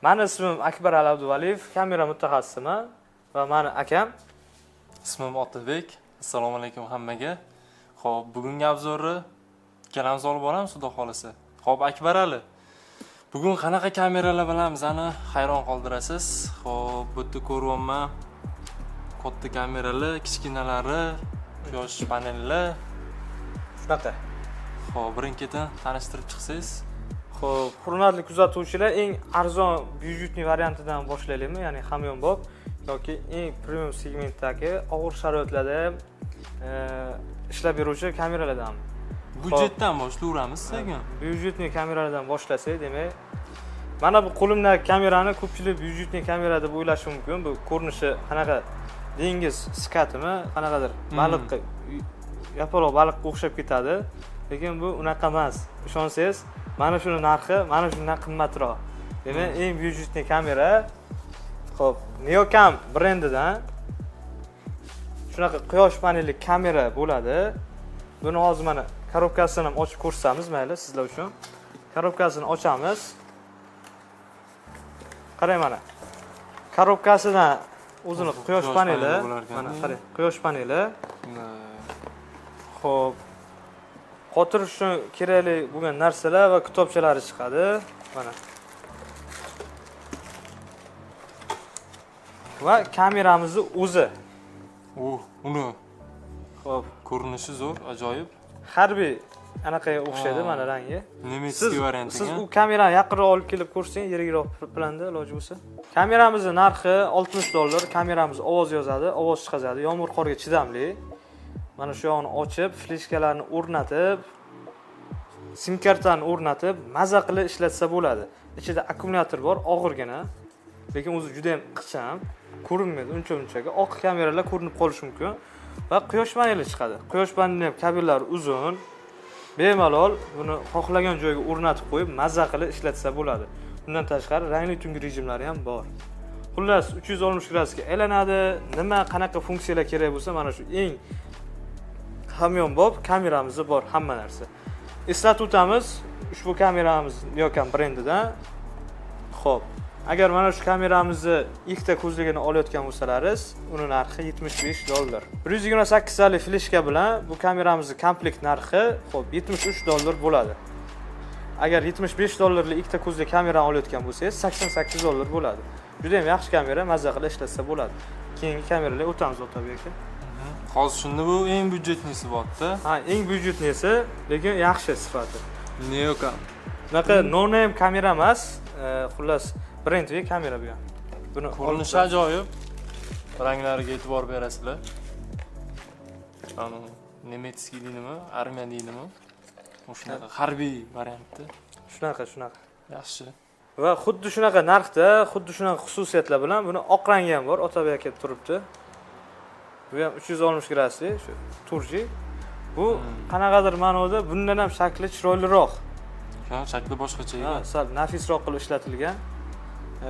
Meni ismim Akbar Abduvaliyev, kamera mutaxassisi va meni akam. Ismim Otabek. Assalomu alaykum hammaga. Xo'p, bugungi obzorni ikkalamiz olib boramiz, xudo xolasa. Xo'p, Akbar Ali. Bugun qanaqa kameralar bilan bizani hayron qoldirasiz? Xo'p, bu yerda ko'ryapman. Katta kameralar, kichkinalari, quyosh panellar. Shunaqa. Xo'p, birin-ketin tanishtirib chiqsangiz. Xo'p, hurmatli kuzatuvchilar, eng arzon byudjetli variantidan boshlaylikmi? Ya'ni hamyonbop yoki eng premium segmentdagi og'ir sharoitlarda ham ishlab beruvchi kameralardan. Byudjetdan boshlayveramiz sekin. Byudjetli kameralardan boshlasak, demak, mana bu qo'limdagi kamerani ko'pchilik byudjetli kamera deb o'ylashi mumkin. Bu ko'rinishi qanaqa dengiz skatimi, qanaqadir baliqqa, yapaloq baliqqa o'xshab ketadi. Lekin bu unaqa emas. Ishonsangiz, mana shuni narxi mana shundan qimmatroq. Demak, eng byudjetli kamera. Xo'p, Neocam brendidan shunaqa quyosh panelli kamera bo'ladi. Buni hozir mana korobkasini ham ochib ko'rsatamiz, mayli, sizlar uchun. Korobkasini ochamiz. Qarang mana. Korobkasidan o'zini quyosh paneli, mana qarang, quyosh paneli. Xo'p, qotirish uchun kerakli bo'lgan narsalar va kitobchalari chiqadi. Mana. Va kameramizni o'zi. Uni. Xo'p, Ko'rinishi zo'r, ajoyib. harbiy anaqaga o'xshaydi mana rangi. Nemetskiy varianti. Siz u kamerani yaqinroq olib kelib ko'rsang, yirikroq planda iloji bo'lsa. Kameramizning narxi $60. Kameramiz ovoz yozadi, ovoz chiqazadi, yomg'ir qorga chidamli. Mana shu yoqni ochib, fleshkalarni o'rnatib, sim kartani o'rnatib, maza qilib ishlatsa bo'ladi. Ichida akkumulyator bor, og'irgina, lekin o'zi juda ham qicham, ko'rinmaydi uncha-munchaga. Oq kameralar ko'rinib qolishi mumkin va quyosh paneli chiqadi. Quyosh paneli ham kabellari uzun. Bemalol buni xohlagan joyga o'rnatib qo'yib, maza qilib ishlatsa bo'ladi. Bundan tashqari rangli tungi rejimlari ham bor. Xullas 360 gradusga aylanadi. Nima, qanaqa funksiyalar kerak bo'lsa, mana shu eng hamyonbop kameramizda bor hamma narsa. Eslatib o'tamiz, ushbu kameramiz Neocam brendidan. Xo'p, agar mana shu kameramizni ikkita ko'zligini olayotgan bo'lsalaringiz, uni narxi $75. 128 tali fleshka bilan bu kameramizning komplekt narxi xo'p $73 bo'ladi. Agar $75lik ikkita ko'zli kamerani olayotgan bo'lsangiz, $88 bo'ladi. Juda ham yaxshi kamera, mazza qilib ishlatsa bo'ladi. Keyingi kameralarga o'tamiz, Otabek aka. Hozir shunda bu eng byudjetnisi bor-da. Ha, eng byudjetnisi, lekin yaxshi sifati. Neocam. Bunaqa no-name kamera emas, xullas brendli kamera bu ham. Buni Ko'rinishi ajoyib. Ranglariga e'tibor berasizlar. Nemetskiy deydimi, armiya deydimi? O'shanaqa harbiy variantda. Shunaqa. Yaxshi. Va xuddi shunaqa narxda, xuddi shunaqa xususiyatlar bilan buni oq rangi ham bor. Otabek aka turibdi. Bu ham 360 gradusli, shu turji. Bu qanaqadir ma'noda bundan ham shakli chiroyliroq. Shakli boshqacha edi. Sal nafisroq qilib ishlatilgan.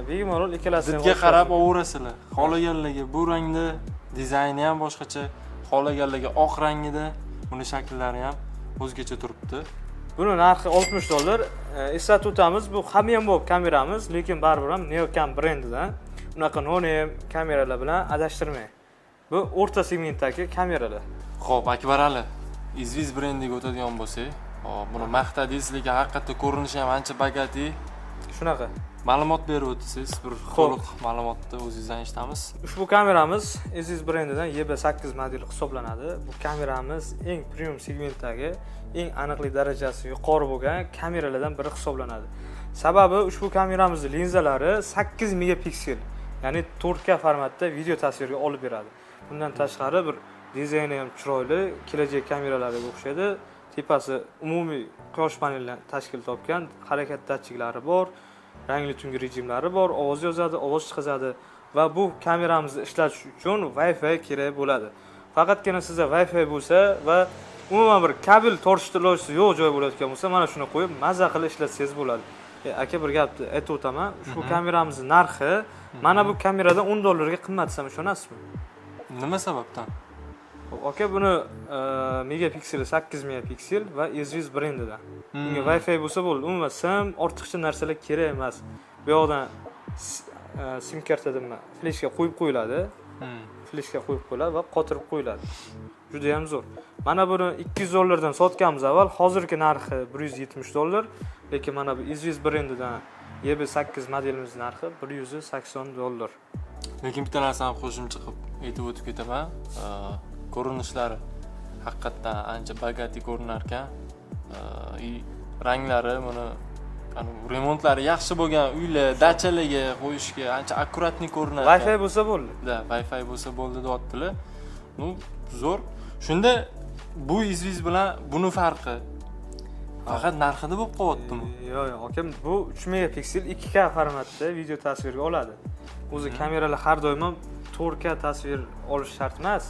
Bemalol ikkalasini Sizga qarab olaverasizlar. Xohlaganlarga bu rangda dizayni ham boshqacha, xohlaganlarga oq rangida, uni shakllari ham o'zgacha turibdi. Buni narxi $60. Eslatib o'tamiz, bu hamyonbop kameramiz, lekin baribir ham Neocam brendidan. Unaqa no-name kameralar bilan adashtirmang. Bu o'rta segmentdagi kameralar. Xo'p, Akbar Ali, Izviz brendiga o'tadigan bo'lsak, hop, buni maqtadingiz, lekin haqiqatda ko'rinishi ham ancha bagati. Shunaqa. Ma'lumot berib o'tsangiz, bir to'liq ma'lumotni o'zingizdan eshitamiz. Ushbu kameramiz Izviz brendidan EB8 modeli hisoblanadi. Bu kameramiz eng premium segmentdagi, eng aniqlik darajasi yuqori bo'lgan kameralardan biri hisoblanadi. Sababi ushbu kameramizning linzalari 8 megapiksel, ya'ni 4K formatda video tasvirga olib beradi. Bundan tashqari bir dizayni ham chiroyli, kelajak kameralarga o'xshaydi. Tepasi umumiy quyosh panelidan tashkil topgan, harakat datchiklari bor, rangli tungi rejimlari bor, ovoz yozadi, ovoz chiqazadi va bu kameramizni ishlatish uchun Wi-Fi kerak bo'ladi. Faqatgina sizda Wi-Fi bo'lsa va umuman bir kabel tortish ilojisi yo'q joy bo'layotgan bo'lsa, mana shuni qo'yib maza qilib ishlatsangiz bo'ladi. Aka, bir gapni aytib o'taman. Ushbu kameramizning narxi mana bu kameradan $10 ga qimmat desam ishonasizmi? Nima sababdan? Aka, buni megapikseli 8 megapiksel va Izviz brendidan. Bunga Wi-Fi bo'lsa bo'ldi. Umuman sim, ortiqcha narsalar kerak emas. Bu yoqdan sim kartadimi fleshga qo'yib qo'yiladi. Fleshga qo'yib qo'yiladi va qotirib qo'yiladi. Juda ham zo'r. Mana buni 200 dollardan sotganmiz avval. Hozirgi narxi 170 dollar. Lekin mana bu Izviz brendidan EB8 modelimiz narxi 180 dollar. Lekin bitta narsani qo'shimcha qilib aytib o'tib ketaman. Ko'rinishlari haqiqatdan ancha bagati ko'rinar ekan. Ranglari buni remontlari yaxshi bo'lgan uylar, dachalarga qo'yishga ancha akkuratni ko'rinar. Wi-Fi bo'lsa bo'ldi. Da, Wi-Fi bo'lsa bo'ldi deyaptilar. Nu zo'r. Shunda bu Izviz bilan buni farqi faqat narxida bo'lib qolyaptimi? Yo'q, akam bu 3 megapiksel 2K formatda video tasvirga oladi. O'zi kameralar har doim 4K tasvir olish shart emas.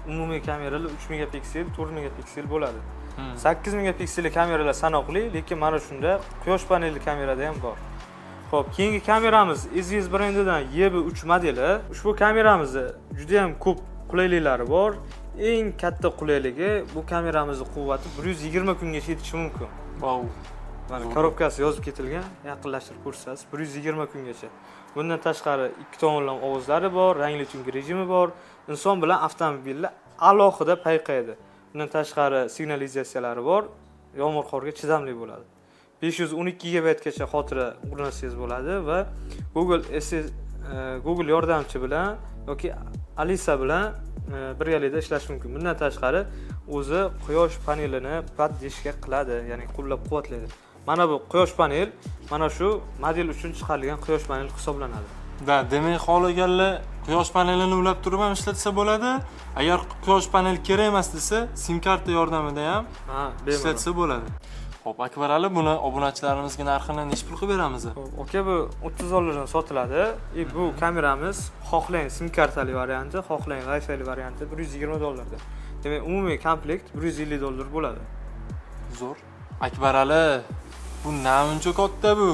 Umumiy kameralar 3 megapiksel, 4 megapiksel bo'ladi. 8 megapikselli kameralar sanoqli, lekin mana shunda quyosh panelli kamerada ham bor. Xo'p, keyingi kameramiz Izviz brendidan EB3 modeli. Ushbu kameramizda juda ham ko'p qulayliklari bor. Eng katta qulayligi bu kameramizning quvvati 120 kungacha yetishi mumkin. Wow. Mana korobkasi yozib ketilgan, yaqinlashtirib ko'rsatasiz, 120 kungacha. Bundan tashqari ikki tomonlama ovozlari bor, rangli tungi rejimi bor. Inson bilan avtomobillar alohida payqaydi. Bundan tashqari signalizatsiyalari bor, yomg'ir qorga chidamli bo'ladi. 512 GB gacha xotira o'rnatsangiz bo'ladi va Google yordamchi bilan yoki Alisa bilan birgalikda ishlash mumkin. Bundan tashqari o'zi quyosh panelini poddeshka qiladi, ya'ni qo'llab-quvvatlaydi. Mana bu quyosh panel, mana shu model uchun chiqarilgan quyosh panel hisoblanadi. Da, demak, xohlaganlar quyosh panelini ulab turib ham ishlatsa bo'ladi. Agar quyosh panel kerak emas desa, sim karta yordamida ham ishlatsa bo'ladi. Xo'p, Akbar Ali, buni obunachilarimizga narxini nechta pul qilib beramiz? Aka, bu 30 dollardan sotiladi. Bu kameramiz xohlang sim kartali varianti, xohlang Wi-Fi varianti 120 dollardan. Demak, umumiy komplekt 150 dollar bo'ladi. Zo'r. Akbar Ali, bu namuncha katta bu.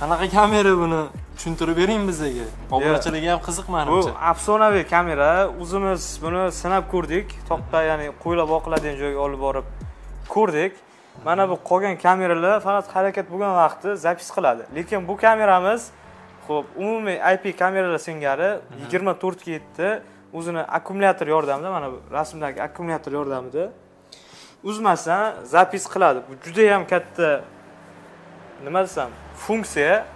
Qanaqa kamera buni? Tushuntirib bering bizga. Obunachilarga ham qiziq menimcha. Bu afsonaviy kamera. O'zimiz buni sinab ko'rdik. Toqqa, ya'ni qo'ylab oqiladigan joyga olib borib ko'rdik. Mana bu qolgan kameralar faqat harakat bo'lgan vaqtda zapis qiladi. Lekin bu kameramiz, xo'p, umumiy IP kameralar singari 24 ga yetdi. O'zini akkumulyator yordamida, mana bu rasmdagi akkumulyator yordamida uzmasdan zapis qiladi. Bu juda ham katta, nima desam, funksiya.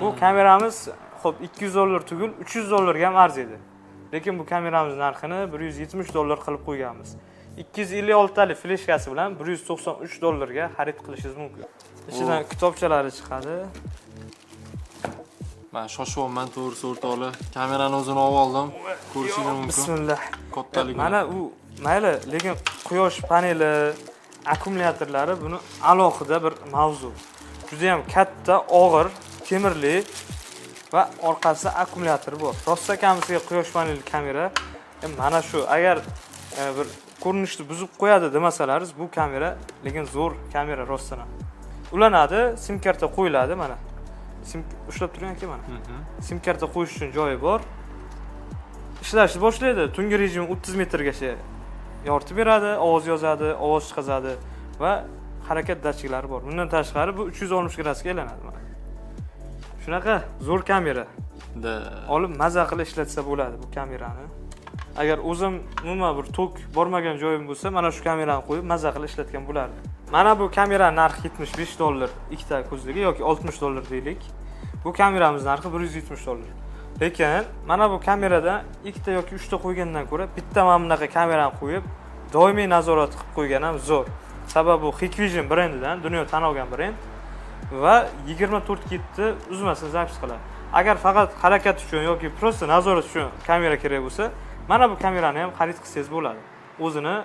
Bu kameramiz xo'p 200 dollar tugul 300 dollarga ham arziydi. Lekin bu kameramiz narxini 170 dollar qilib qo'yganmiz. 256 talik fleshkasi bilan 193 dollarga xarid qilishingiz mumkin. Ichidan kitobchalari chiqadi. Men shoshyapman to'g'risi o'rtoqlar. Kamerani o'zini olib oldim. Ko'rishingiz mumkin. Bismillah. Kattaligi. Mana u mayli, lekin quyosh paneli, akkumulyatorlari buni alohida bir mavzu. Juda ham katta, og'ir, temirli va orqasida akkumulyatori bor. Rostlakamizga quyosh panelli kamera. Mana shu, agar bir ko'rinishni buzib qo'yadi demasalaringiz, bu kamera lekin zo'r kamera rostdan. Ulanadi, sim karta qo'yiladi mana. Sim ushlab turing-ki mana. Sim karta qo'yish uchun joyi bor. Ishlashni boshlaydi. Tungi rejim 30 metrgacha yoritib beradi, ovoz yozadi, ovoz chiqazadi va harakat datchiklari bor. Bundan tashqari bu 360 gradusga aylanadi mana. Shunaqa zo'r kamera. Olib maza qilib ishlatsa bo'ladi bu kamerani. Agar o'zim umuman bir tok bormagan joyim bo'lsa, mana shu kamerani qo'yib maza qilib ishlatgan bo'lardi. Mana bu kamera narxi 75 dollar ikkita ko'zligi yoki 60 dollar deylik. Bu kameramiz narxi 170 dollar. Lekin mana bu kamerada ikkita yoki 3 ta qo'ygandan ko'ra bitta mana bunaqa kamerani qo'yib doimiy nazorat qilib qo'ygan ham zo'r. Sababi bu Hikvision brendidan, dunyo tan olgan brend va 24/7 uzmasdan zapis qiladi. Agar faqat harakat uchun yoki prosta nazorat uchun kamera kerak bo'lsa, mana bu kamerani ham xarid qilsangiz bo'ladi. O'zini,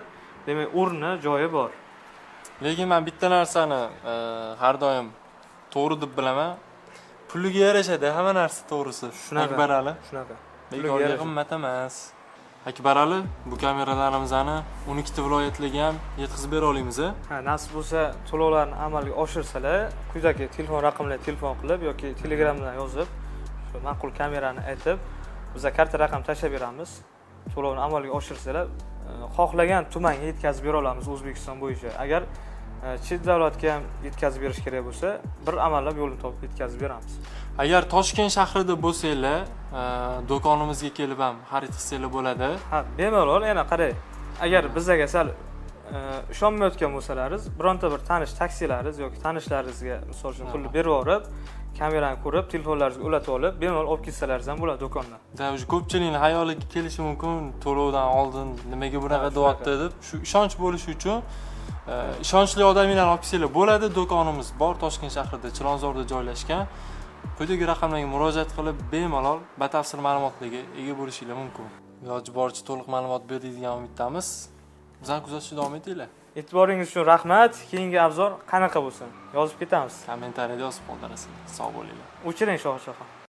demak, o'rni, joyi bor. Lekin men bitta narsani har doim to'g'ri deb bilaman. Puliga yarashadi hamma narsa to'g'risi. Akbar Ali. Shunaqa. Bekorga qimmat emas. Akbar Ali, bu kameralarimizni 12 viloyatlarga ham yetkazib bera olamiz. Ha, nasib bo'lsa, to'lovlarni amalga oshirsalar, quyidagi telefon raqamlarga telefon qilib yoki Telegramdan yozib, shu ma'qul kamerani aytib, biz karta raqam tashlab beramiz. To'lovni amalga oshirsalar, xohlagan tumanga yetkazib bera olamiz O'zbekiston bo'yicha. Agar chet davlatga ham yetkazib berish kerak bo'lsa, bir amallab yo'lini topib yetkazib beramiz. Agar Toshkent shahrida bo'lsanglar, do'konimizga kelib ham xarid qilsanglar bo'ladi. Ha, bemalol, yana qarang. Agar bizga sal ishonmayotgan bo'lsalaringiz, bironta bir tanish taksilaringiz yoki tanishlaringizga misol uchun pulni berib yuborib, kamerani ko'rib, telefonlaringizga ulatib olib, bemalol olib ketsalaringiz ham bo'ladi do'kondan. Da, o'sha ko'pchilikning xayoliga kelishi mumkin, to'lovdan oldin nimaga bunaqa deyapti deb, shu ishonch bo'lishi uchun ishonchli odamlarni olib kelsanglar bo'ladi. Do'konimiz bor Toshkent shahrida, Chilonzorda joylashgan. Quyidagi raqamlarga murojaat qilib, bemalol batafsil ma'lumotlarga ega bo'lishingiz mumkin. Iloji boricha to'liq ma'lumot beradigan umiddamiz. Bizani kuzatishda davom etinglar. E'tiboringiz uchun rahmat. Keyingi obzor qanaqa bo'lsin? Yozib ketamiz. Kommentariyada yozib qoldirasizlar. Sog' bo'linglar. O'chiring shoh.